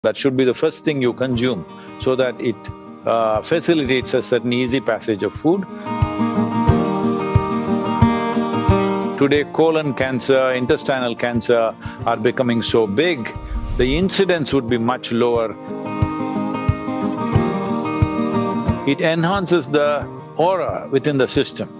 That should be the first thing you consume so that it facilitates a certain easy passage of food. Today, colon cancer, intestinal cancer are becoming so big, the incidence would be much lower. It enhances the aura within the system.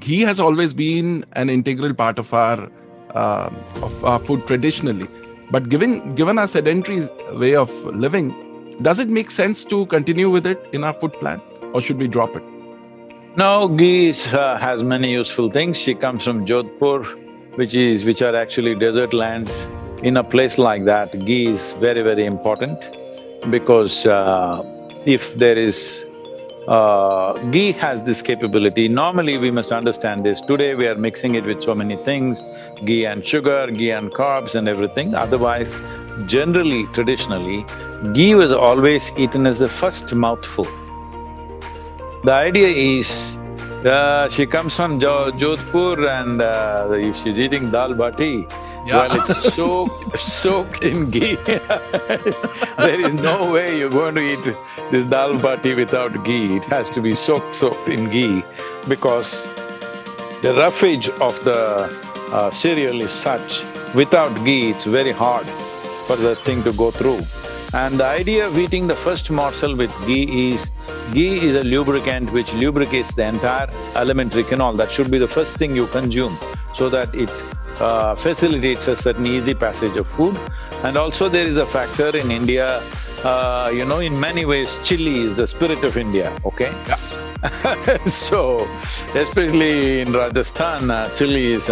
Ghee has always been an integral part of our food traditionally. But given our sedentary way of living, does it make sense to continue with it in our food plan, or should we drop it? No, ghee has many useful things. She comes from Jodhpur, which are actually desert lands. In a place like that, ghee is very, very important because if there is… ghee has this capability. Normally we must understand this. Today we are mixing it with so many things, ghee and sugar, ghee and carbs and everything. Otherwise, generally, traditionally, ghee was always eaten as the first mouthful. The idea is, she comes from Jodhpur and if she's eating dal bati, well, it's soaked in ghee. There is no way you're going to eat this dal bati without ghee. It has to be soaked in ghee because the roughage of the cereal is such, without ghee it's very hard for the thing to go through. And the idea of eating the first morsel with ghee is a lubricant which lubricates the entire alimentary canal. That should be the first thing you consume so that it facilitates a certain easy passage of food. And also there is a factor in India, in many ways chili is the spirit of India, okay? Yeah. So, especially in Rajasthan, chili is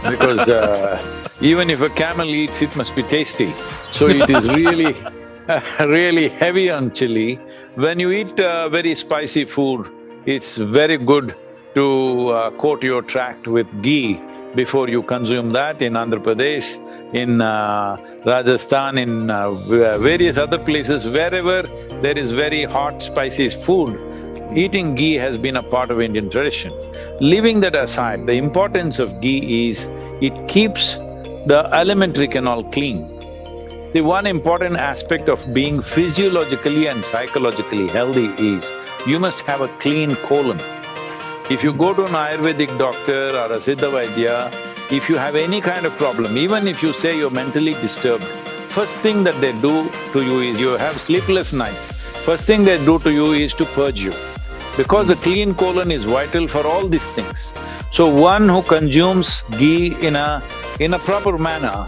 because even if a camel eats, it must be tasty. So it is really really heavy on chili. When you eat very spicy food, it's very good to coat your tract with ghee before you consume that. In Andhra Pradesh, in Rajasthan, in various other places, wherever there is very hot, spicy food, eating ghee has been a part of Indian tradition. Leaving that aside, the importance of ghee is it keeps the alimentary canal clean. The one important aspect of being physiologically and psychologically healthy is you must have a clean colon. If you go to an Ayurvedic doctor or a Siddha Vaidya, if you have any kind of problem, even if you say you're mentally disturbed, first thing that they do to you is you have sleepless nights, first thing they do to you is to purge you. Because a clean colon is vital for all these things. So one who consumes ghee in a proper manner,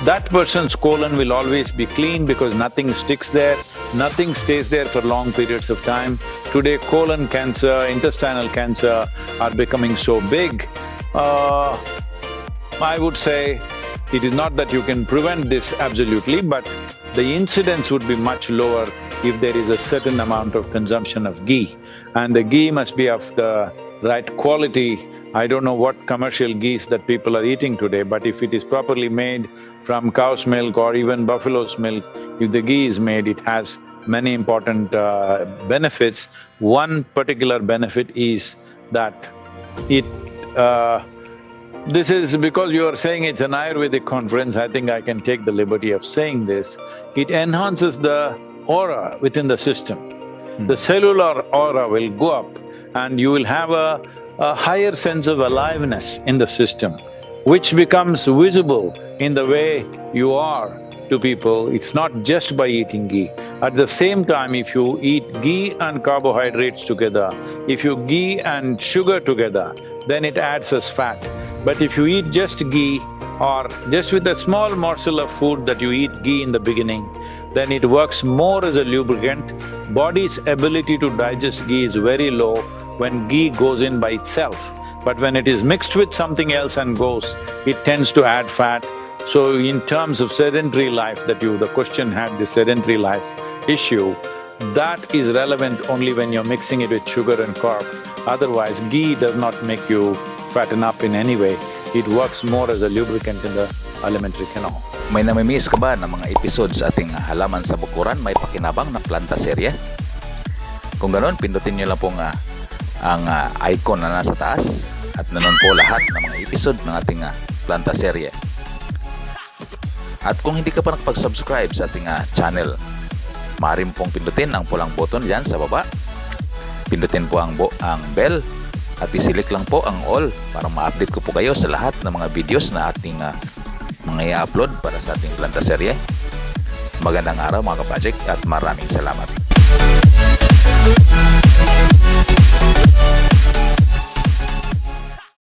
that person's colon will always be clean because nothing sticks there, nothing stays there for long periods of time. Today, colon cancer, intestinal cancer are becoming so big. I would say it is not that you can prevent this absolutely, but the incidence would be much lower if there is a certain amount of consumption of ghee. And the ghee must be of the right quality. I don't know what commercial ghees that people are eating today, but if it is properly made from cow's milk or even buffalo's milk, if the ghee is made, it has many important benefits. One particular benefit is that this is because you are saying it's an Ayurvedic conference, I think I can take the liberty of saying this. It enhances the aura within the system. The cellular aura will go up and you will have a higher sense of aliveness in the system, which becomes visible in the way you are to people. It's not just by eating ghee. At the same time, if you eat ghee and carbohydrates together, if you ghee and sugar together, then it adds as fat. But if you eat just ghee or just with a small morsel of food that you eat ghee in the beginning, then it works more as a lubricant. Body's ability to digest ghee is very low when ghee goes in by itself. But when it is mixed with something else and goes, it tends to add fat. So in terms of sedentary life the question had, the sedentary life issue, that is relevant only when you're mixing it with sugar and carb. Otherwise, ghee does not make you fatten up in any way. It works more as a lubricant in the alimentary canal. May namimiss ka ba ng mga episode sa ating halaman sa bukuran may pakinabang na planta serye? Kung ganoon, pindutin nyo lang pong ang icon na nasa taas at nanon po lahat ng mga episode ng ating planta serye. At kung hindi ka pa nakapag-subscribe sa ating channel, maaari pong pindutin ang pulang button diyan sa baba. Pindutin po ang bell at isilik lang po ang all para ma-update ko po kayo sa lahat ng mga videos na ating mga i-upload para sa ating planta serye. Magandang araw mga kapajik at maraming salamat.